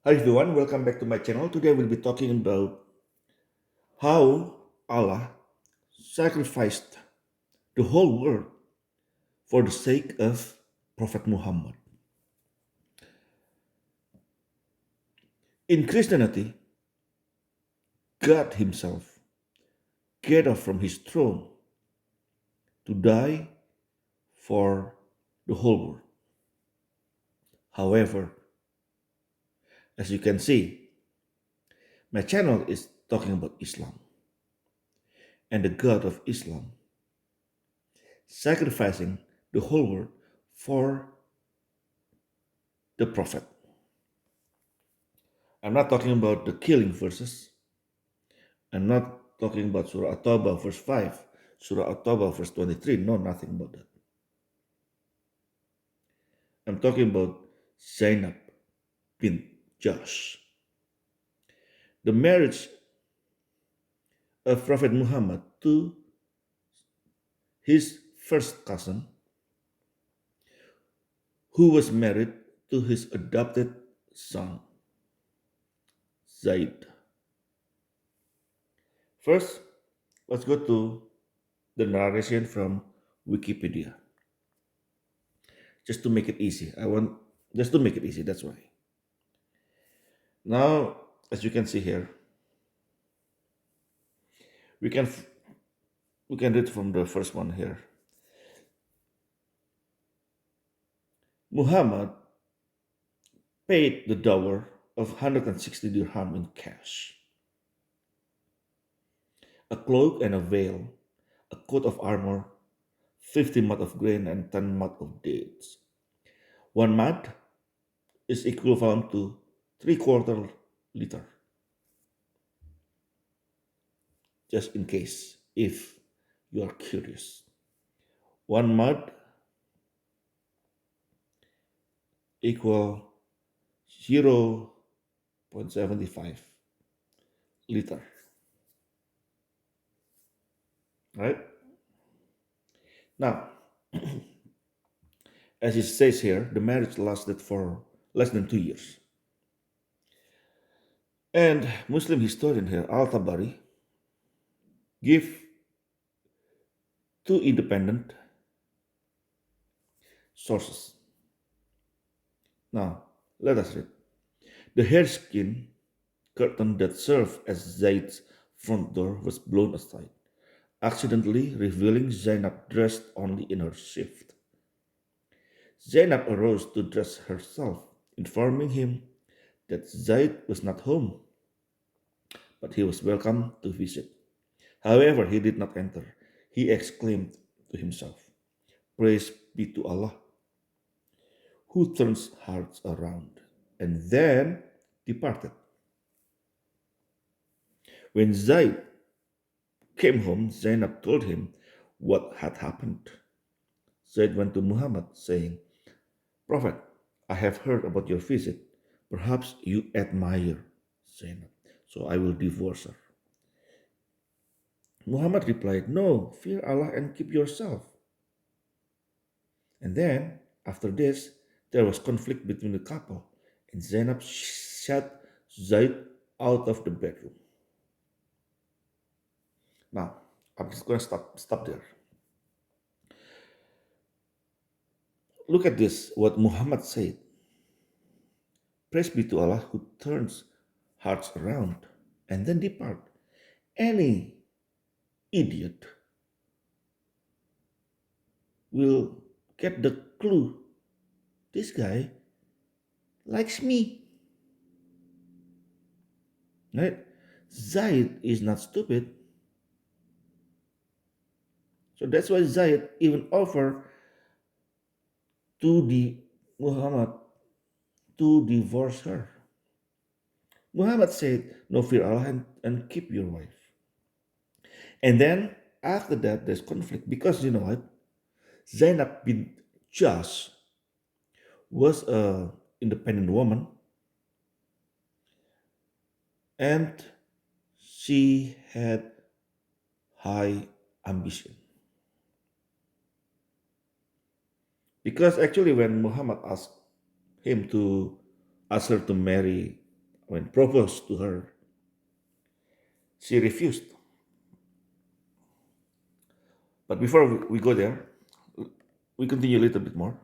Hi everyone, welcome back to my channel. Today we'll be talking about how Allah sacrificed the whole world for the sake of Prophet Muhammad. In Christianity, God Himself get off from His throne to die for the whole world. However, as you can see, my channel is talking about Islam and the God of Islam sacrificing the whole world for the Prophet. I'm not talking about the killing verses. I'm not talking about Surah At-Tawbah verse 5, Surah At-Tawbah verse 23. No, nothing about that. I'm talking about Zainab bin Josh. The marriage of Prophet Muhammad to his first cousin, who was married to his adopted son, Zaid. First, let's go to the narration from Wikipedia. Just to make it easy. Just to make it easy, that's why. Now, as you can see here, we can we can read from the first one here. Muhammad paid the dower of 160 dirham in cash, a cloak and a veil, a coat of armor, 50 mud of grain, and 10 mud of dates. One mud is equivalent to 3/4 liter, just in case, if you are curious. One mud equal 0.75 liter, right? Now, as it says here, the marriage lasted for less than 2 years. And Muslim historian here, Al-Tabari, give two independent sources. Now, let us read. The hareskin curtain that served as Zaid's front door was blown aside, accidentally revealing Zainab dressed only in her shift. Zainab arose to dress herself, informing him that Zaid was not home, but he was welcome to visit. However, he did not enter. He exclaimed to himself, "Praise be to Allah, who turns hearts around," and then departed. When Zaid came home, Zainab told him what had happened. Zaid went to Muhammad, saying, "Prophet, I have heard about your visit. Perhaps you admire Zainab, so I will divorce her." Muhammad replied, "No, fear Allah and keep yourself." And then, after this, there was conflict between the couple, and Zainab shut Zaid out of the bedroom. Now, I'm just going to stop there. Look at this, what Muhammad said. Praise be to Allah who turns hearts around and then depart. Any idiot will get the clue. This guy likes me. Right? Zaid is not stupid. So that's why Zaid even offered to the Muhammad to divorce her. Muhammad said, "No, fear Allah and keep your wife." And then after that, there's conflict because you know what? Zainab bin Jas was a independent woman and she had high ambition. Because actually when Muhammad asked him to ask her to marry when proposed to her, she refused. But before we go there, we continue a little bit more.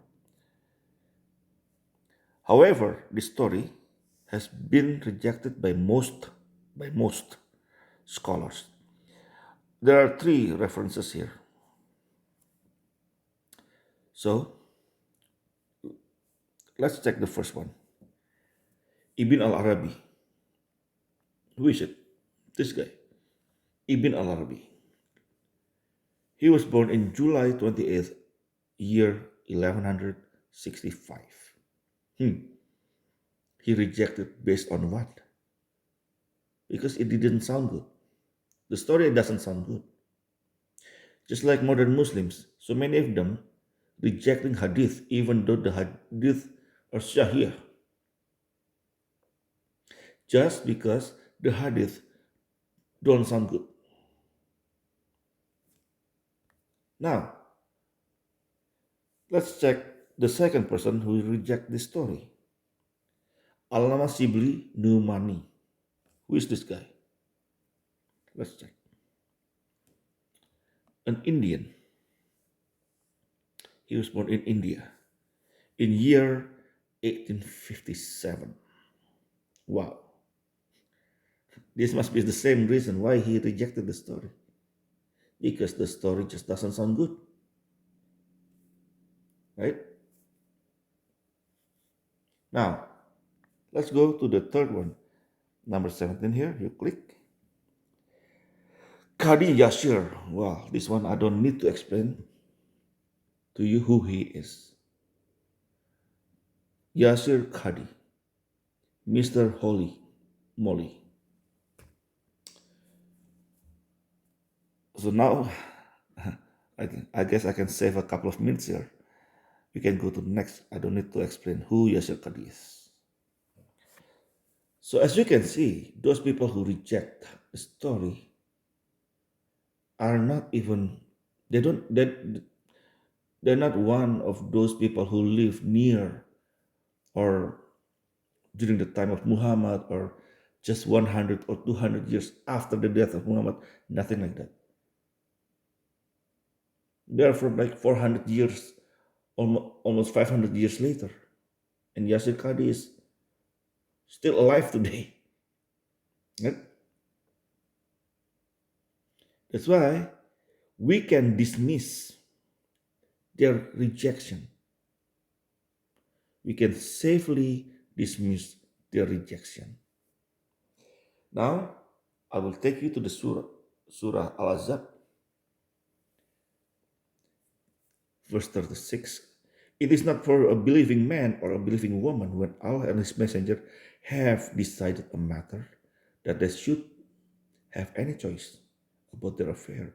However, this story has been rejected by most scholars. There are three references here. So let's check the first one. Ibn al-Arabi. Who is it? This guy. Ibn al-Arabi. He was born in July 28th, year 1165. Hmm. He rejected based on what? Because it didn't sound good. The story doesn't sound good. Just like modern Muslims, so many of them rejecting hadith even though the hadith are sahih, just because the hadith don't sound good. Now, let's check the second person who reject this story. Allama Sibli Numani. Who is this guy? Let's check. An Indian. He was born in India in year 1857. Wow. This must be the same reason why he rejected the story. Because the story just doesn't sound good. Right? Now, let's go to the third one. Number 17 here. You click. Qadi Yashir. Wow, this one I don't need to explain to you who he is. Yasir Qadi, Mr. Holy Moly. So now, I guess I can save a couple of minutes here. We can go to the next. I don't need to explain who Yasir Qadi is. So as you can see, those people who reject the story are not even, they don't, they're not one of those people who live near or during the time of Muhammad or just 100 or 200 years after the death of Muhammad, nothing like that. They're from like 400 years, almost 500 years later. And Yasir Qadi is still alive today. Right? That's why we can dismiss their rejection. We can safely dismiss their rejection. Now, I will take you to the Surah Al-Azab, verse 36. It is not for a believing man or a believing woman when Allah and His Messenger have decided a matter that they should have any choice about their affair.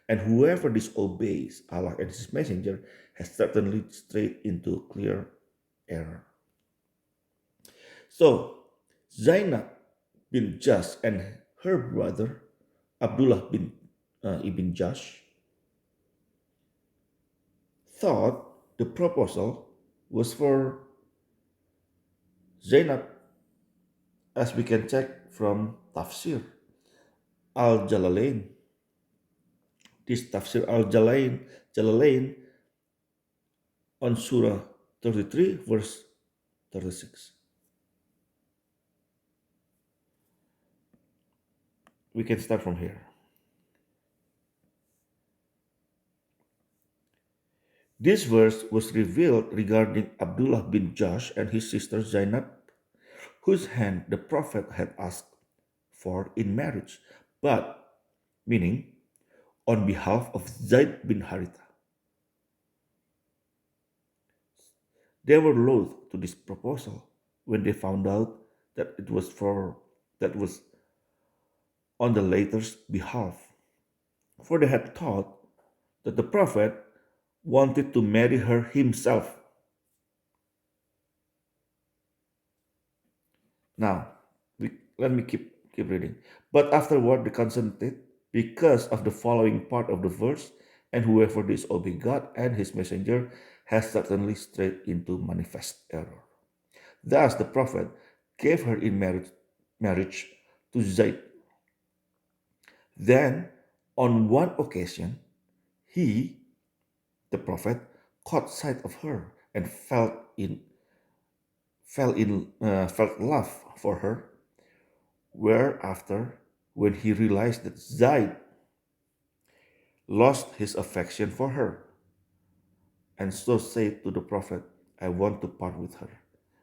And whoever disobeys Allah and His Messenger has certainly strayed into clear error. So, Zainab bin Jash and her brother Abdullah bin Ibn Jash thought the proposal was for Zainab, as we can check from Tafsir Al-Jalalain. This Tafsir Al-Jalalain on Surah 33, verse 36. We can start from here. This verse was revealed regarding Abdullah bin Jash and his sister Zainab, whose hand the Prophet had asked for in marriage, but meaning on behalf of Zaid bin Haritha. They were loath to this proposal when they found out that it was on the latter's behalf, for they had thought that the Prophet wanted to marry her himself. Now, let me keep reading. But afterward they consented because of the following part of the verse, and whoever disobeys God and His Messenger has certainly strayed into manifest error. Thus the Prophet gave her in marriage marriage to Zaid. Then, on one occasion, he, the prophet, caught sight of her and felt love for her. Whereafter, when he realized that Zaid lost his affection for her, and so said to the prophet, I want to part with her.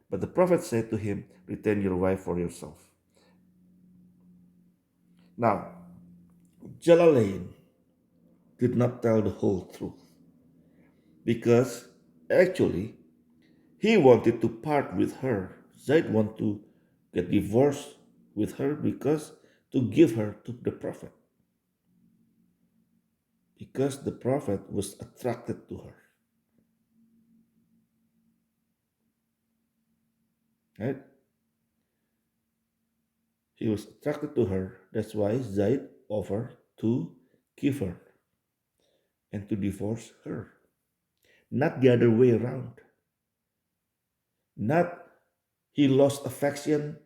But the prophet said to him, retain your wife for yourself. Now, Jalalain did not tell the whole truth because actually he wanted to part with her. Zaid wanted to get divorced with her because to give her to the prophet because the prophet was attracted to her, right? He was attracted to her. That's why Zaid offered to give her and to divorce her, not the other way around. Not he lost affection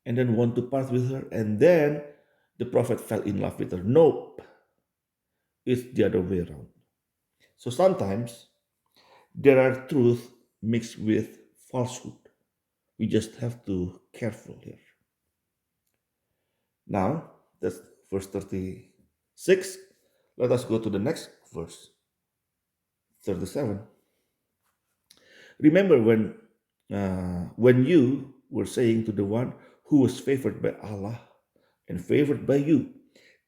and then want to part with her, and then the prophet fell in love with her. Nope, it's the other way around. So sometimes there are truth mixed with falsehood. We just have to careful here. Now that's verse 36. Let us go to the next verse, 37. Remember when you were saying to the one who was favored by Allah and favored by you,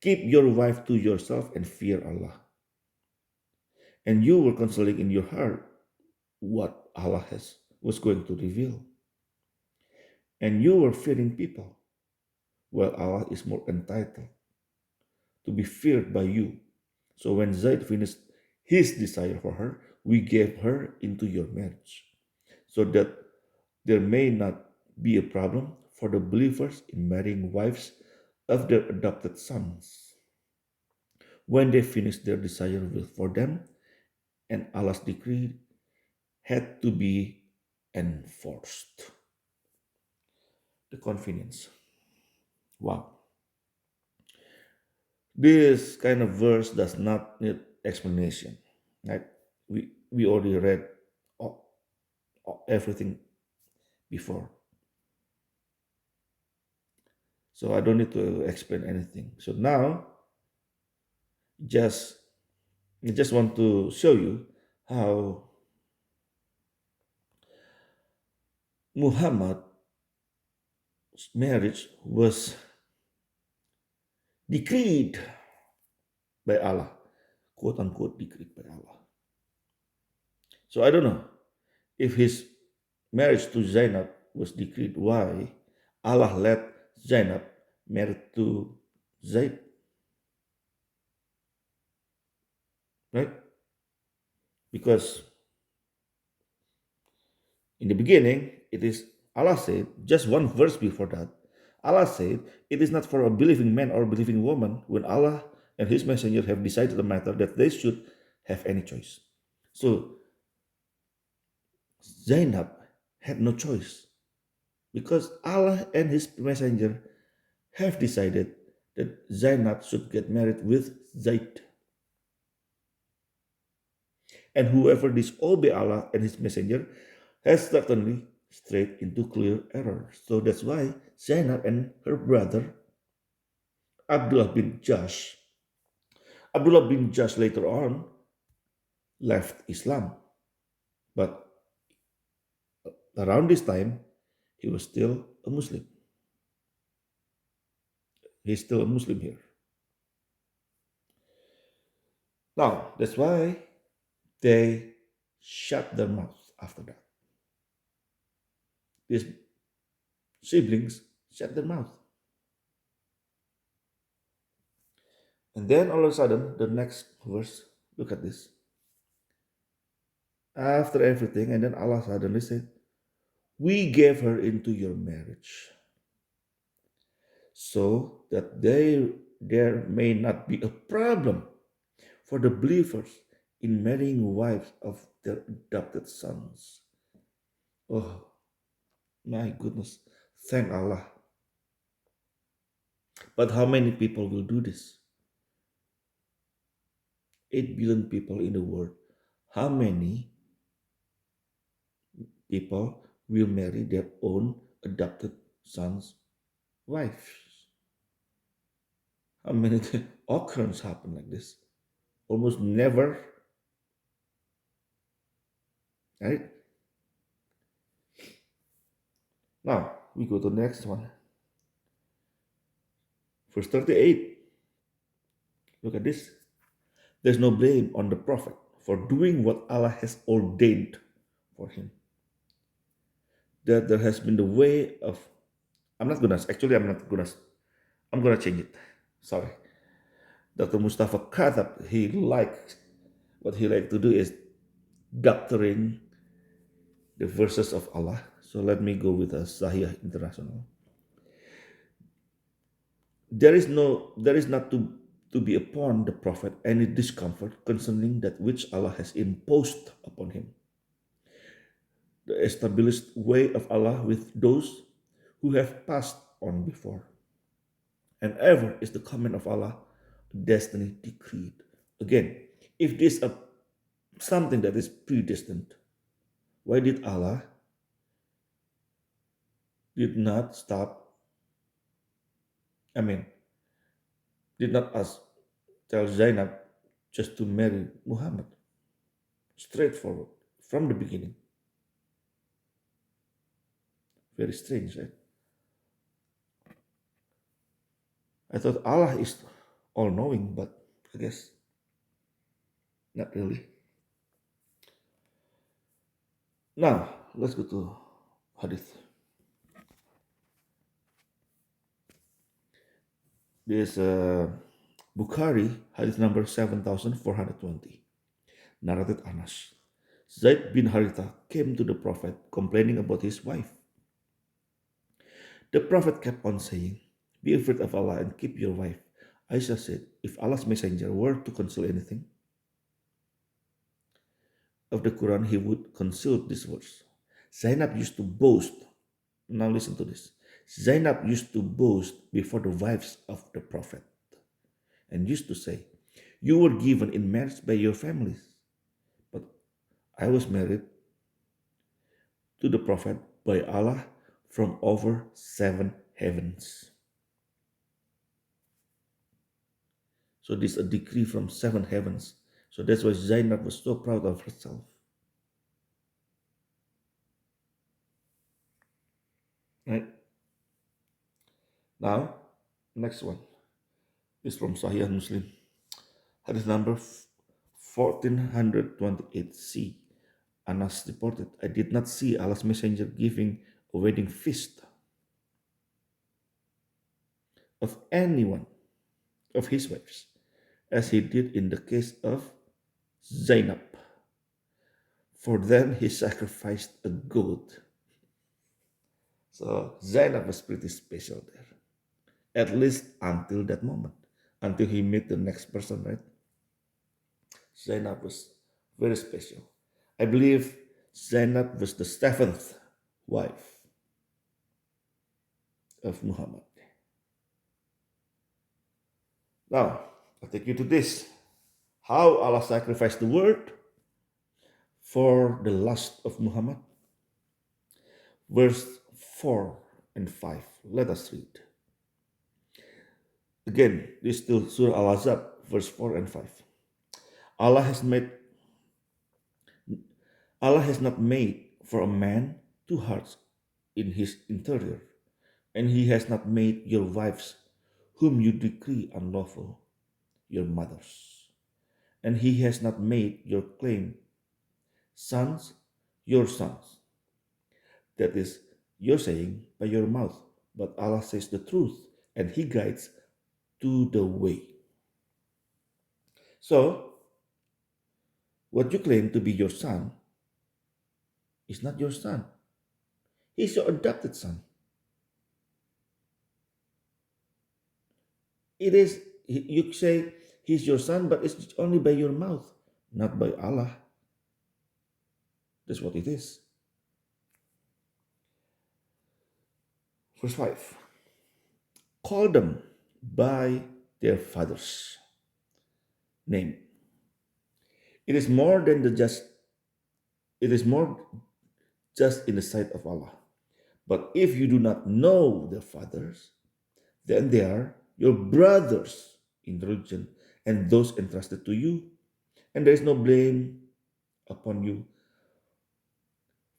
keep your wife to yourself and fear Allah. And you were consoling in your heart what Allah has was going to reveal. And you were fearing people, while Allah is more entitled to be feared by you. So when Zaid finished his desire for her, we gave her into your marriage, so that there may not be a problem for the believers in marrying wives of their adopted sons when they finish their desire for them and Allah's decree had to be enforced. The convenience. Wow. This kind of verse does not need explanation. Right? We already read everything before. So I don't need to explain anything. So now just I just want to show you how Muhammad's marriage was decreed by Allah, quote unquote decreed by Allah. So I don't know if his marriage to Zainab was decreed. Why Allah let Zainab marry to Zaid, right? Because in the beginning, it is Allah said, just one verse before that, Allah said, it is not for a believing man or a believing woman when Allah and His Messenger have decided the matter that they should have any choice. So Zainab had no choice because Allah and His Messenger have decided that Zainab should get married with Zaid. And whoever disobey Allah and His Messenger has certainly strayed into clear error. So that's why Zainab and her brother Abdullah bin Jash, Abdullah bin Jash later on left Islam, but around this time he was still a Muslim. He's still a Muslim here. Now that's why they shut their mouths after that. These siblings shut their mouth. And then all of a sudden, the next verse, look at this. After everything, and then Allah suddenly said, we gave her into your marriage so that there may not be a problem for the believers in marrying wives of their adopted sons. Oh my goodness. Thank Allah. But how many people will do this? 8 billion people in the world. How many people will marry their own adopted son's wife? How many occurrences happen like this? Almost never, right? Now we go to the next one. Verse 38. Look at this. There's no blame on the prophet for doing what Allah has ordained for him. That there has been the way of, I'm gonna change it. Sorry. Dr. Mustafa Khatab, what he liked to do is doctoring the verses of Allah. So let me go with a Sahih International. There is not to be upon the Prophet any discomfort concerning that which Allah has imposed upon him. The established way of Allah with those who have passed on before. And ever is the command of Allah, destiny decreed. Again, if this is something that is predestined, why did Allah did not stop? I mean, did not ask tell Zainab just to marry Muhammad? Straightforward from the beginning. Very strange, right? I thought Allah is all knowing, but I guess not really. Now, let's go to Hadith. This Bukhari, Hadith number 7420, narrated Anas. Zaid bin Haritha came to the Prophet complaining about his wife. The Prophet kept on saying, "Be afraid of Allah and keep your wife." Aisha said, "If Allah's messenger were to conceal anything of the Quran, he would conceal this verse." Zainab used to boast. Now listen to this. Zainab used to boast before the wives of the Prophet and used to say, "You were given in marriage by your families, but I was married to the Prophet by Allah from over 7 heavens." So this is a decree from 7 heavens. So that's why Zainab was so proud of herself. Right? Now, next one is from Sahih Muslim. Hadith number 1428c. Anas reported, "I did not see Allah's messenger giving a wedding feast of anyone of his wives, as he did in the case of Zainab. For then he sacrificed a goat." So Zainab was pretty special there, at least until that moment, until he met the next person, right? Zainab was very special. I believe Zainab was the seventh wife of Muhammad. Now, I'll take you to this. How Allah sacrificed the word for the lust of Muhammad. Verse 4 and 5. Let us read. Again, this is still Surah Al-Azab, verse 4 and 5. Allah has not made for a man two hearts in his interior, and he has not made your wives, whom you decree unlawful, your mothers. And he has not made your claim sons, your sons. That is, you're saying by your mouth, but Allah says the truth, and he guides to the way. So, what you claim to be your son is not your son. He's your adopted son. It is, you say he's your son, but it's only by your mouth, not by Allah. That's what it is. Verse 5. Call them by their father's name. It is more than the just it is more just in the sight of Allah. But if you do not know their fathers, then they are your brothers in religion and those entrusted to you. And there is no blame upon you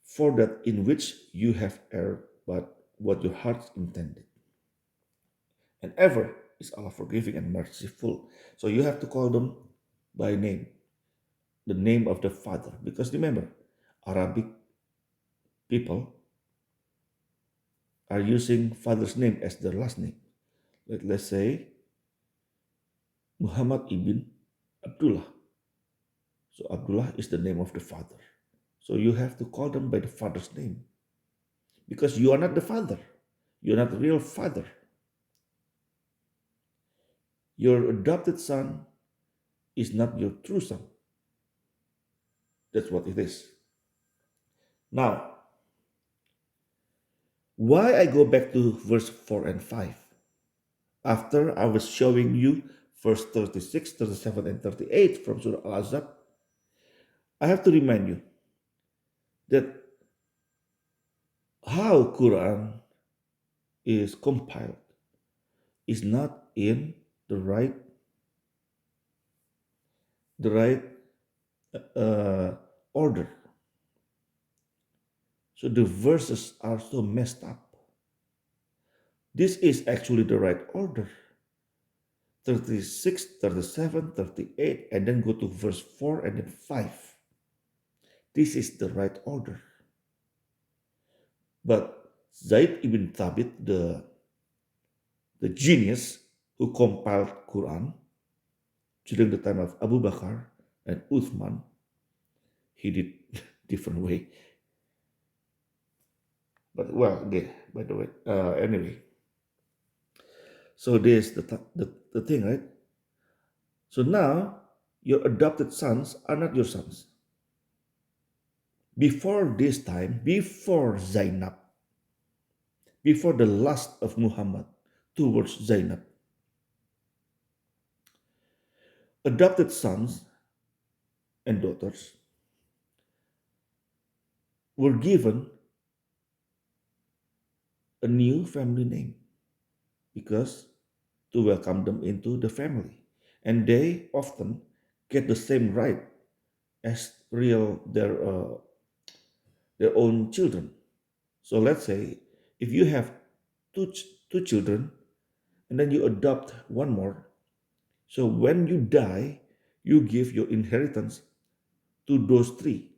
for that in which you have erred, but what your hearts intended. And ever is Allah forgiving and merciful. So you have to call them by name, the name of the father. Because remember, Arabic people are using father's name as their last name. Let's say Muhammad ibn Abdullah. So Abdullah is the name of the father. So you have to call them by the father's name because you are not the father. You're not the real father. Your adopted son is not your true son. That's what it is. Now, why I go back to verse 4 and 5? After I was showing you verse 36, 37, and 38 from Surah Al-Azab, I have to remind you that how Quran is compiled is not in the right uh, order. So the verses are so messed up. This is actually the right order. 36, 37, 38, and then go to verse 4 and then 5. This is the right order. But Zaid ibn Thabit, the genius who compiled Quran during the time of Abu Bakr and Uthman, he did different way. But well, okay, by the way, anyway. So this the thing, right? So now your adopted sons are not your sons. Before this time, before Zainab, before the lust of Muhammad towards Zainab, adopted sons and daughters were given a new family name because to welcome them into the family. And they often get the same right as their own children. So let's say if you have two children and then you adopt one more, so when you die, you give your inheritance to those three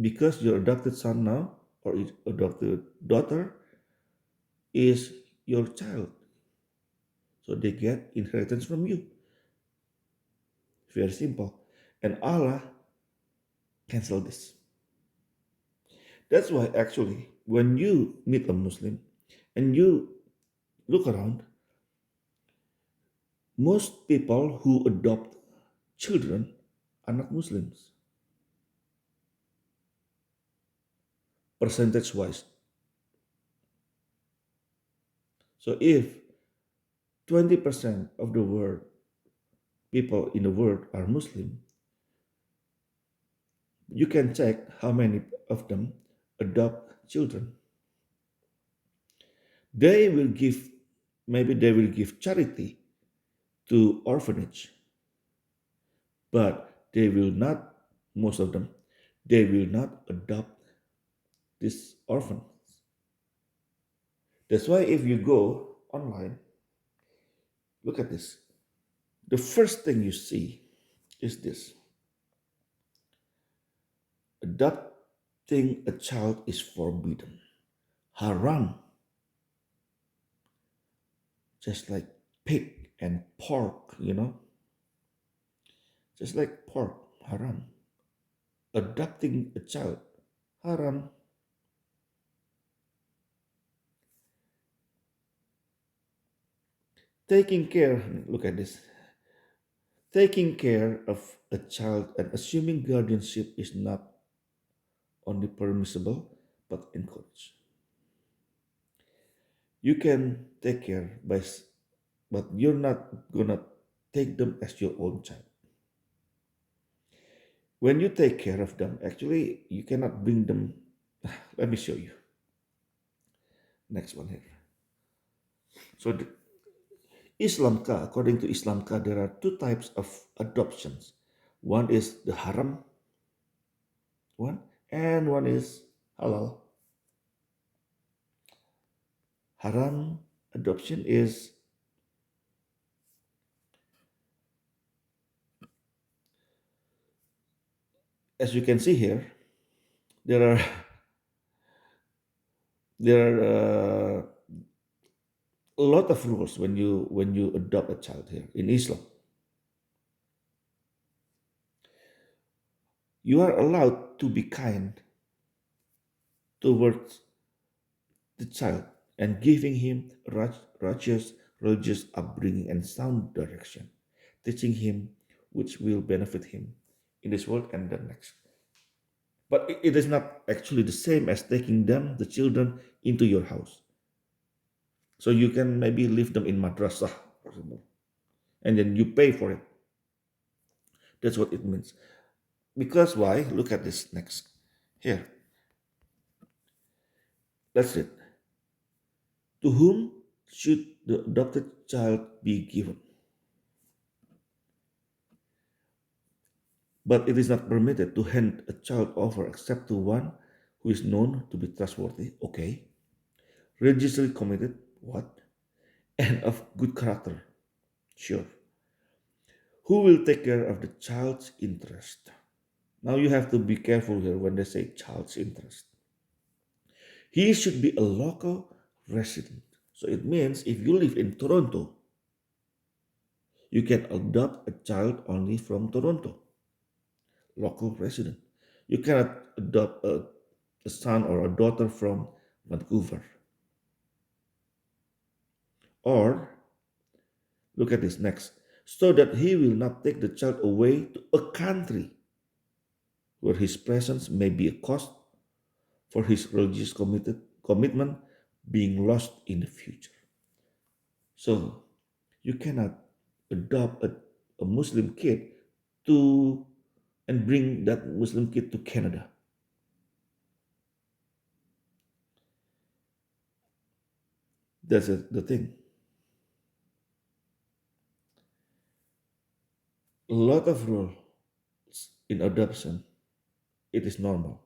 because your adopted son now or adopted daughter is your child. So they get inheritance from you. Very simple. And Allah cancel this. That's why actually when you meet a Muslim and you look around, most people who adopt children are not Muslims, percentage wise. So if 20% of the world people in the world are Muslim, you can check how many of them adopt children. They will give, maybe they will give charity to orphanage, but they will not, most of them, they will not adopt this orphan. That's why if you go online, look at this. The first thing you see is this: adopting a child is forbidden, haram, just like pig and pork, just like pork, haram. Adopting a child, haram. Taking care, look at this. Taking care of a child and assuming guardianship is not only permissible, but encourage. You can take care but you're not gonna take them as your own child. When you take care of them, actually, you cannot bring them. Let me show you. Next one here. So, Islamka, according to Islamka, there are two types of adoptions. One is the haram one, and one is halal. Haram adoption is, as you can see here, there are there are a lot of rules when you adopt a child here in Islam. You are allowed to be kind towards the child and giving him righteous religious upbringing and sound direction, teaching him which will benefit him in this world and the next. But it is not actually the same as taking them, the children, into your house. So you can maybe leave them in madrasah, for example, and then you pay for it. That's what it means. Because why? Look at this next. Here, that's it. To whom should the adopted child be given? But it is not permitted to hand a child over except to one who is known to be trustworthy, okay, religiously committed, what, and of good character, sure, who will take care of the child's interest. Now you have to be careful here when they say child's interest. He should be a local resident. So it means if you live in Toronto, you can adopt a child only from Toronto, local resident. You cannot adopt a son or a daughter from Vancouver. Or, look at this next, so that he will not take the child away to a country where his presence may be a cost for his religious commitment being lost in the future. So, you cannot adopt a Muslim kid to and bring that Muslim kid to Canada. That's the thing. A lot of rules in adoption, it is normal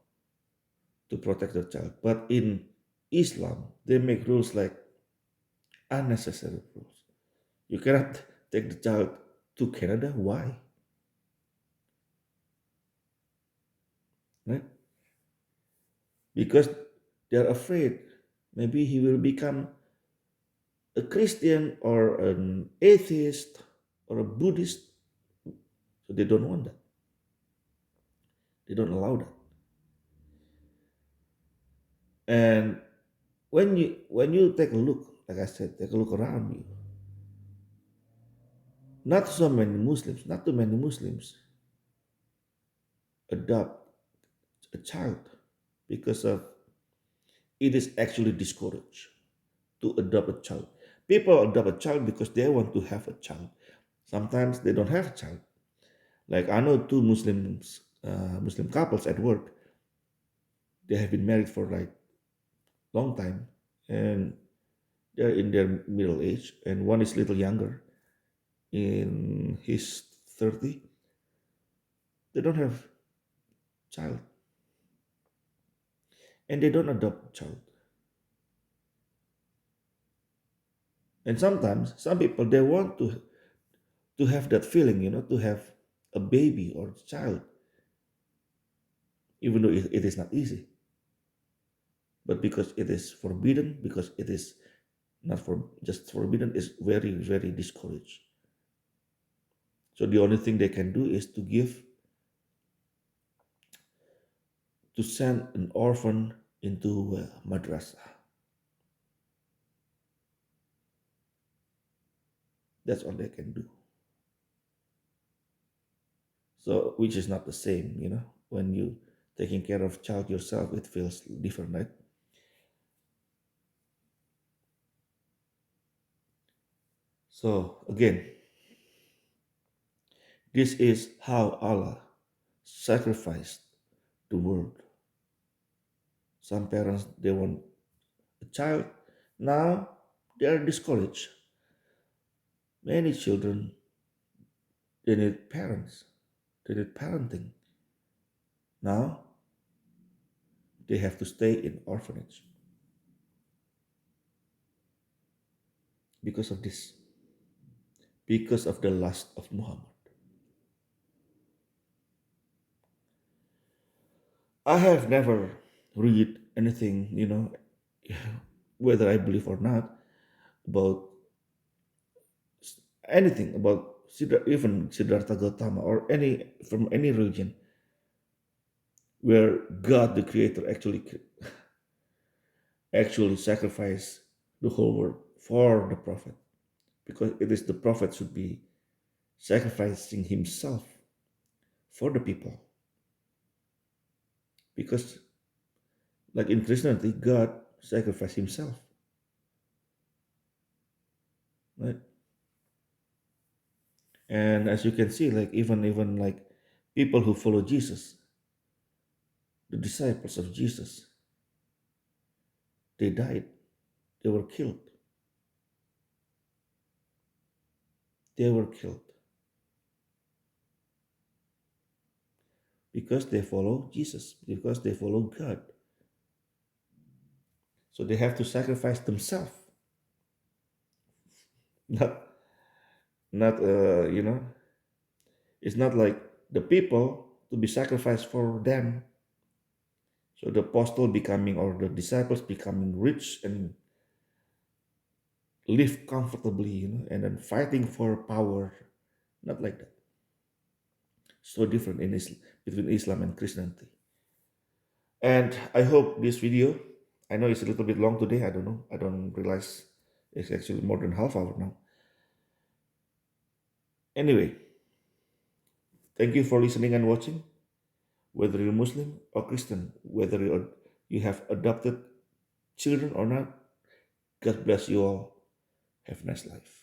to protect the child. But in Islam, they make rules like unnecessary rules. You cannot take the child to Canada. Why? Right? Because they're afraid maybe he will become a Christian or an atheist or a Buddhist. So they don't want that. They don't allow that. And when you take a look, like I said, take a look around you, not too many Muslims adopt a child because of it is actually discouraged to adopt a child. People adopt a child because they want to have a child. Sometimes they don't have a child. Like I know two Muslim couples at work. They have been married for like long time, and they're in their middle age, and one is little younger, in his 30. They don't have child, and they don't adopt a child. And sometimes some people they want to have that feeling, to have a baby or child, even though it is not easy. But because it is forbidden, because it is not for just forbidden, is very very discouraged. So the only thing they can do is to send an orphan into madrasah. That's all they can do. So which is not the same, when you taking care of child yourself, it feels different, right? So again, this is how Allah sacrificed the world. Some parents they want a child, now they are discouraged. Many children they need parents, they need parenting. Now they have to stay in orphanage because of this, because of the lust of Muhammad. I have never read anything, whether I believe or not, about anything about even Siddhartha Gautama or any from any religion where God, the Creator, actually sacrificed the whole world for the prophet, because it is the prophet should be sacrificing himself for the people, because like in Christianity, God sacrificed himself, right? And as you can see, like even like people who follow Jesus, the disciples of Jesus, they died, they were killed, they were killed because they follow Jesus, because they follow God. So they have to sacrifice themselves, not not. It's not like the people to be sacrificed for them. So the apostle becoming or the disciples becoming rich and live comfortably, and then fighting for power. Not like that. So different in Islam, between Islam and Christianity. And I hope this video, I know it's a little bit long today. I don't know. I don't realize it's actually more than half hour now. Anyway, thank you for listening and watching. Whether you're Muslim or Christian, whether you have adopted children or not, God bless you all. Have a nice life.